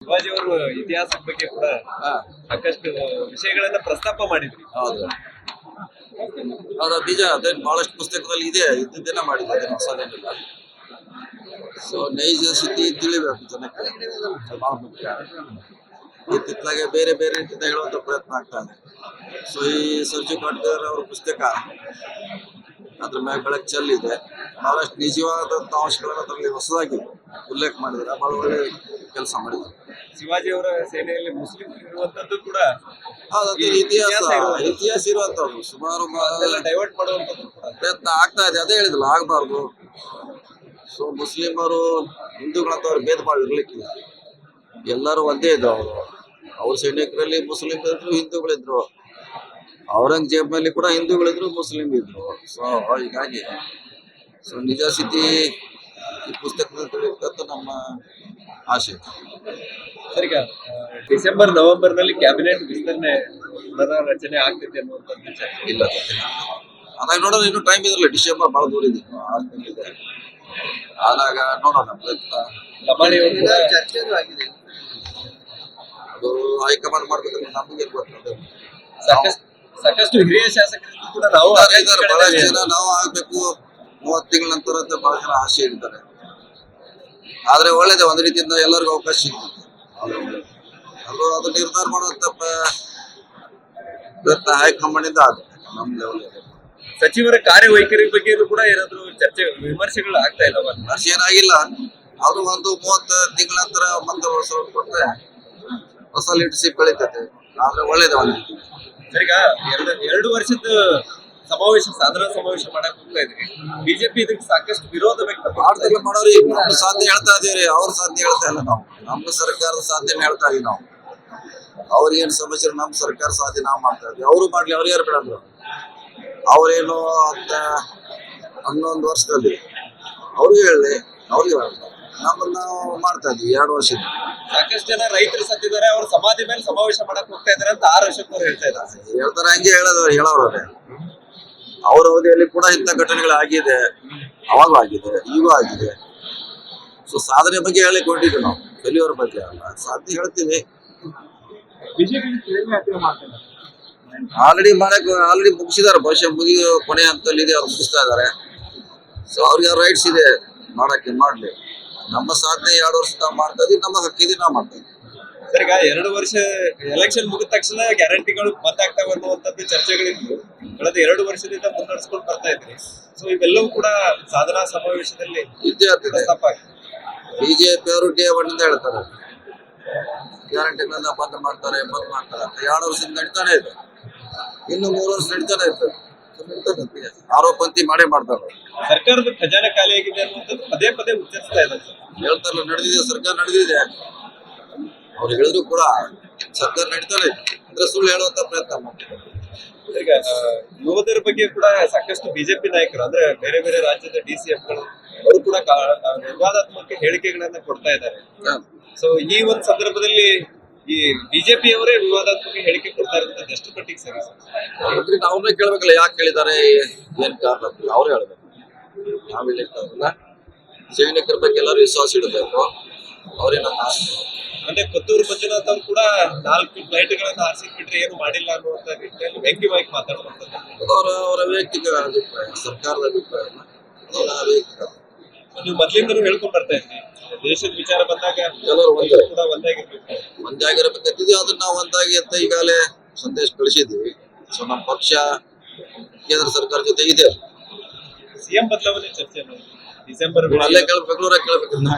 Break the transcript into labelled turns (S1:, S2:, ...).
S1: ಶಿವಾಜಿ ಅವರು ಇತಿಹಾಸದ ಬಗ್ಗೆ ಕೂಡ ಸಾಕಷ್ಟು ವಿಷಯಗಳನ್ನ ಪ್ರಸ್ತಾಪ ಮಾಡಿದ್ರು.
S2: ಹೌದು, ಅವರ ಬೀಜ ಅದೇನು ಬಹಳಷ್ಟು ಪುಸ್ತಕದಲ್ಲಿ ಇದೆ, ಇದ್ದದ್ದೇನೆ ಮಾಡಿದ್ದಾರೆ, ಹೊಸದೇನಿಲ್ಲ. ಸೊ ನೈಜ ಸ್ಥಿತಿ ತಿಳಿಬೇಕು ಜನಕ್ಕೆ, ಬಹಳ ಮುಖ್ಯ. ಇತ್ತಿತ್ತಲಾಗೆ ಬೇರೆ ಬೇರೆ ರೀತಿಯಿಂದ ಹೇಳುವಂತ ಪ್ರಯತ್ನ ಆಗ್ತಾ ಇದೆ. ಸೊ ಈ ಸರ್ಜು ಕಾಟ್ಕರ್ ಅವರ ಪುಸ್ತಕ ಅದ್ರ ಮೇಲೆ ಬೆಳಕು ಚೆಲ್ಲಿದೆ. ಬಹಳಷ್ಟು ನಿಜವಾದಂತ ಅಂಶಗಳನ್ನು ಅದರಲ್ಲಿ ಹೊಸದಾಗಿ ಉಲ್ಲೇಖ ಮಾಡಿದ್ದಾರೆ. ಬಹಳ ಒಳ್ಳೆ ಕೆಲಸ ಮಾಡಿದ್ದಾರೆ.
S1: ಶಿವಾಜಿ ಅವರ ಸೇನೆಯಲ್ಲಿ ಮುಸ್ಲಿಂ ಇರುವಂತದ್ದು ಕೂಡ
S2: ಇತಿಹಾಸ ಇರುವಂತವ್ರು ಸುಮಾರು
S1: ಡೈವರ್ಟ್ ಮಾಡುವಂತದ್ದು ಕೂಡ
S2: ಪ್ರಯತ್ನ ಆಗ್ತಾ ಇದೆ. ಅದೇ ಹೇಳಿದ್ಲು, ಆಗ್ಬಾರ್ದು. ಸೊ ಮುಸ್ಲಿಮರು ಹಿಂದೂಗಳಂತವ್ರು ಭೇದ ಭಾವ ಇರ್ಲಿಕ್ಕಿಲ್ಲ, ಎಲ್ಲರೂ ಒಂದೇ ಇದ್ರು. ಅವ್ರ ಸೈನಿಕರಲ್ಲಿ ಮುಸ್ಲಿಂ ಇದ್ರು, ಹಿಂದೂಗಳಿದ್ರು. ಔರಂಗಜೇಬ್ನಲ್ಲಿ ಕೂಡ ಹಿಂದೂಗಳಿದ್ರು, ಮುಸ್ಲಿಂ ಇದ್ರು. ಸೊ ಹೀಗಾಗಿ ನಿಜ ಸ್ಥಿತಿ ಈ ಪುಸ್ತಕದಲ್ಲಿ ತಿಳಿಯಬೇಕಂತ ನಮ್ಮ ಆಶೆ.
S1: ಸರ್, ಈಗ ಡಿಸೆಂಬರ್ ನವೆಂಬರ್ ನಲ್ಲಿ ಕ್ಯಾಬಿನೆಟ್ ವಿಸ್ತರಣೆ ರಚನೆ ಆಗ್ತೈತೆ ಅನ್ನುವಂಥದ್ದು
S2: ಇಲ್ಲ, ಅದಾಗ ನೋಡೋಣ. ಇನ್ನು ಟೈಮ್ ಇದ್ರಲ್ಲ, ಡಿಸೆಂಬರ್ ಬಹಳ ದೂರ ಇದೆ, 6 ತಿಂಗಳಿದೆ. ಆದಾಗ ನೋಡೋಣ ಪ್ರಯತ್ನ. ಅದು ಹೈಕಮಾಂಡ್ ಮಾಡ್ಬೇಕಂದ್ರೆ ನಮಗೆ ಗೊತ್ತಿದೆ.
S1: ಸಾಕಷ್ಟು ಹಿರಿಯ ಶಾಸಕರು ಕೂಡ ನಾವು
S2: ಬಹಳಷ್ಟು ಜನ ನಾವು ಆಗ್ಬೇಕು 30 ತಿಂಗಳ ನಂತರ ಅಂತ ಬಹಳ ಜನ ಆಸೆ ಇರ್ತಾರೆ. ಆದ್ರೆ ಒಳ್ಳೇದೇ, ಒಂದ್ ರೀತಿಯಿಂದ ಎಲ್ಲರಿಗೂ ಅವಕಾಶ ಸಿಗ್ತದೆ. ಅದು ನಿರ್ಧಾರ ಮಾಡುವಂತ ಪ್ರಯತ್ನ ಹೈಕಮಾಂಡ್ ಇಂದ ಆಗುತ್ತೆ. ನಮ್ ಲೆವೆಲ್
S1: ಸಚಿವರ ಕಾರ್ಯವೈಖರಿ ಬಗ್ಗೆ ಕೂಡ ಏನಾದ್ರು ಚರ್ಚೆ ವಿಮರ್ಶೆಗಳು ಆಗ್ತಾ ಇದಾವ?
S2: ವಿಮರ್ಶೆ ಏನಾಗಿಲ್ಲ. ಅದು ಒಂದು 30 ತಿಂಗಳ ನಂತರ ಮತ್ತೆ ವರ್ಷ ಕೊಟ್ರೆ ಹೊಸ ಲೀಡರ್ಶಿಪ್ ಬೆಳೀತದೆ. ಆದ್ರೆ ಒಳ್ಳೇದೇ ಒಂದು ರೀತಿ.
S1: ಈಗ ಎರಡು ವರ್ಷದ ಸಮಾವೇಶ, ಸಾಧನಾ ಸಮಾವೇಶ ಮಾಡಕ್ ಹೋಗ್ತಾ ಇದ್ರಿ. ಬಿಜೆಪಿ ಇದಕ್ಕೆ ಸಾಕಷ್ಟು ವಿರೋಧ
S2: ವ್ಯಕ್ತ ಮಾಡೋರಿ. ನಮ್ಮ ಸಾಧನೆ ಹೇಳ್ತಾ ಇದೀವಿ, ಅವ್ರ ಸಾಧನೆ ಹೇಳ್ತಾ ಇಲ್ಲ ನಾವು. ನಮ್ಮ ಸರ್ಕಾರದ ಸಾಧನೆ ಹೇಳ್ತಾ ಇದೀವಿ ನಾವು. ಅವ್ರಿಗೇನು ಸಮಸ್ಯೆ, ನಮ್ಮ ಸರ್ಕಾರ ಸಾಧನೆ ನಾವು ಮಾಡ್ತಾ ಇದ್ವಿ. ಅವರು ಮಾಡ್ಲಿ, ಅವ್ರು ಯಾರು ಬಿಡಂದ್ರು. ಅವ್ರೇನು 11 ವರ್ಷದಲ್ಲಿ ಅವ್ರಿಗೆ ಹೇಳಿ, ಅವ್ರಿಗೆ ನಮ್ಮನ್ನ ನಾವು ಮಾಡ್ತಾ ಇದ್ವಿ 2 ವರ್ಷದಿಂದ.
S1: ಸಾಕಷ್ಟು ಜನ ರೈತರು ಸತ್ತಿದ್ದಾರೆ, ಅವ್ರ ಸಮಾಧಿ ಮೇಲೆ ಸಮಾವೇಶ ಮಾಡಕ್ ಹೋಗ್ತಾ ಇದಾರೆ ಅಂತ ಆರ್ ಅಶೋಕ್ ಅವರು ಹೇಳ್ತಾ ಇದ್ದಾರೆ.
S2: ಹೇಳ್ತಾರೆ, ಹಂಗೆ ಹೇಳೋರೇ. ಅವ್ರ ಅವಧಿಯಲ್ಲಿ ಕೂಡ ಇಂಥ ಘಟನೆಗಳಾಗಿದೆ, ಅವಾಗೂ ಆಗಿದೆ, ಈಗೂ ಆಗಿದೆ. ಸೊ ಸಾಧನೆ ಬಗ್ಗೆ ಹೇಳಿಕೊಂಡಿದ್ವಿ ನಾವು, ಫೇಲ್ಯೂರ್ ಬಗ್ಗೆ ಅಲ್ಲ, ಸಾಧನೆ ಹೇಳ್ತೀವಿ. ಆಲ್ರೆಡಿ ಮುಗಿಸಿದಾರೆ, ಬಹುಶಃ ಕೊನೆ ಹಂತದಲ್ಲಿದೆ, ಅವ್ರು ಮುಗಿಸ್ತಾ ಇದಾರೆ. ಸೊ ಅವ್ರಿಗೆ ರೈಟ್ಸ್ ಇದೆ ಮಾಡಕ್ಕೆ, ಮಾಡ್ಲಿ. ನಮ್ಮ ಸಾಧನೆ 2 ವರ್ಷ ನಾವು ಮಾಡ್ತಾ ಇದೀವಿ, ನಮ್ಮ ಹಕ್ಕಿದೆ ನಾವು ಮಾಡ್ತಾ ಇದೀವಿ.
S1: ಸರ್, ಈಗ 2 ವರ್ಷ ಎಲೆಕ್ಷನ್ ಮುಗಿದ ತಕ್ಷಣ ಗ್ಯಾರಂಟಿಗಳು ಬಂದಾಗ್ತಾವ ಅನ್ನುವಂಥದ್ದು ಚರ್ಚೆಗಳಿದ್ದು ಕಳೆದ 2 ವರ್ಷದಿಂದ ಮುನ್ನಡೆಸ್ಕೊಂಡು ಬರ್ತಾ ಇದ್ರಿ. ಸೊ ಇವೆಲ್ಲವೂ ಕೂಡ ಸಾಧನಾ ಸಮಾವೇಶದಲ್ಲಿ
S2: ಇದ್ದೇ ಆಗ್ತದೆ. ಬಿಜೆಪಿ ಅವರು ಡೇ 1 ಇಂದ ಹೇಳ್ತಾರೆ ಗ್ಯಾರಂಟಿಗಳನ್ನ ಬಂದ್ ಮಾಡ್ತಾರೆ. 2 ವರ್ಷದಿಂದ ನಡೀತಾನೆ ಇದೆ, ಇನ್ನು 3 ವರ್ಷ ನಡೀತಾನೆ ಇರ್ತದೆ. ಆರೋಪಂತಿ ಮಾಡೇ ಮಾಡ್ತಾರೆ.
S1: ಸರ್ಕಾರದ ಖಜಾನೆ ಖಾಲಿಯಾಗಿದೆ ಅನ್ನುವಂಥದ್ದು ಪದೇ ಪದೇ ಉಚ್ಚರಿಸ್ತಾ ಇದೆ.
S2: ಹೇಳ್ತಾರಲ್ಲ, ನಡೆದಿದೆ, ಸರ್ಕಾರ ನಡೆದಿದೆ. ಅವ್ರು ಹೇಳಿದ್ರು ಕೂಡ ಸರ್ಕಾರ ನಡೀತಾನೆ ಅಂದ್ರೆ ಸುಳ್ಳು ಹೇಳುವಂತ ಪ್ರಯತ್ನ ಮಾಡ್ತಾರೆ.
S1: ಈಗ ಯೋಧರ ಬಗ್ಗೆ ಕೂಡ ಸಾಕಷ್ಟು ಬಿಜೆಪಿ ನಾಯಕರು, ಅಂದ್ರೆ ಬೇರೆ ಬೇರೆ ರಾಜ್ಯದ DCMಗಳು ಅವರು ಕೂಡ ವಿವಾದಾತ್ಮಕ ಹೇಳಿಕೆಗಳನ್ನ ಕೊಡ್ತಾ ಇದ್ದಾರೆ. ಸೊ ಈ ಒಂದು ಸಂದರ್ಭದಲ್ಲಿ ಈ ಬಿಜೆಪಿ ಅವರೇ ವಿವಾದಾತ್ಮಕ ಹೇಳಿಕೆ ಕೊಡ್ತಾ ಇರೋದು ಎಷ್ಟು ಮಟ್ಟಿಗೆ ಸರಿ?
S2: ಅವ್ರನ್ನೇ ಕೇಳ್ಬೇಕಲ್ಲ, ಯಾಕೆ ಕೇಳಿದ್ದಾರೆ, ಏನ್ ಕಾರಣ ಅವ್ರೇ ಹೇಳ್ಬೇಕು. ನಾವಿಲ್ಲ ಸೈನಿಕರ ಬಗ್ಗೆ ಎಲ್ಲರೂ ವಿಶ್ವಾಸ ಇಡಬೇಕು. ಅವರೇ ನಮ್ಮ ಆಸ್ತಿ.
S1: ಅಂದ್ರೆ ಕೊತ್ತೂರು ಮಂಜುನಾಥ್ ಅವರು ಕೂಡ 4 ಫ್ಲೈಟ್ಗಳನ್ನ ಹಾರಿಸಿಬಿಟ್ರೆ ಏನು ಮಾಡಿಲ್ಲ ಅನ್ನುವಂತ ರೀತಿಯಲ್ಲಿ ವ್ಯಂಗ್ಯವಾಗಿ ಮಾತಾಡುವಂಥದ್ದು
S2: ಅವರ ವೈಯಕ್ತಿಕ ಅಭಿಪ್ರಾಯ, ಸರ್ಕಾರದ ಅಭಿಪ್ರಾಯ.
S1: ನೀವು ಮೊದ್ಲಿಂದಲೂ ಹೇಳ್ಕೊಂಡ್ ಬರ್ತಾ ಇದ್ರಿ, ದೇಶದ ವಿಚಾರ ಬಂದಾಗ
S2: ಎಲ್ಲರೂ
S1: ಕೂಡ
S2: ಒಂದಾಗಿರ್ಬೇಕಂತಿದ್ವಿ. ಅದನ್ನ ನಾವು ಒಂದಾಗಿ ಅಂತ ಈಗಾಗಲೇ ಸಂದೇಶ ಕಳಿಸಿದ್ವಿ. ಸೊ ನಮ್ಮ ಪಕ್ಷ ಕೇಂದ್ರ ಸರ್ಕಾರ ಜೊತೆ ಇದೆ.
S1: ಸಿಎಂ ಬದಲಾವಣೆ ಚರ್ಚೆ ಡಿಸೆಂಬರ್
S2: ಅಲ್ಲೇ ಬೆಂಗಳೂರಾಗ ಕೇಳ್ಬೇಕಂತ